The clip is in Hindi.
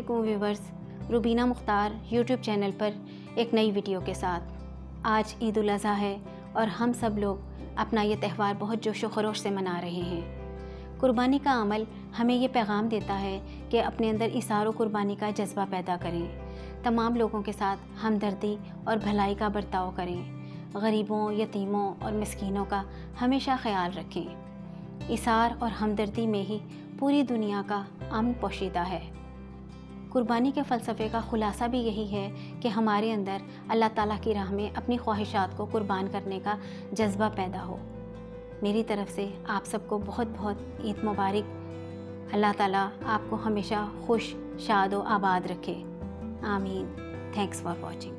वालेकुम viewers, Rubina Mukhtar YouTube channel पर एक नई वीडियो के साथ। आज ईद उल अज़हा है और हम सब लोग अपना ये त्यौहार बहुत जोश व खरोश से मना रहे हैं। कुर्बानी का अमल हमें ये पैगाम देता है कि अपने अंदर इसार व कुर्बानी का जज्बा पैदा करें, तमाम लोगों के साथ हमदर्दी और भलाई का बर्ताव करें, गरीबों, यतीमों और मिस्कीनों का हमेशा ख्याल रखें। इसार और हमदर्दी में ही पूरी दुनिया का अमन पोशीदा है। कुर्बानी के फ़लसफ़े का ख़ुलासा भी यही है कि हमारे अंदर अल्लाह ताला की राह में अपनी ख्वाहिशात को कुर्बान करने का जज्बा पैदा हो। मेरी तरफ़ से आप सबको बहुत बहुत ईद मुबारक। अल्लाह ताला आपको हमेशा खुश, शाद व आबाद रखे। आमीन। Thanks for watching.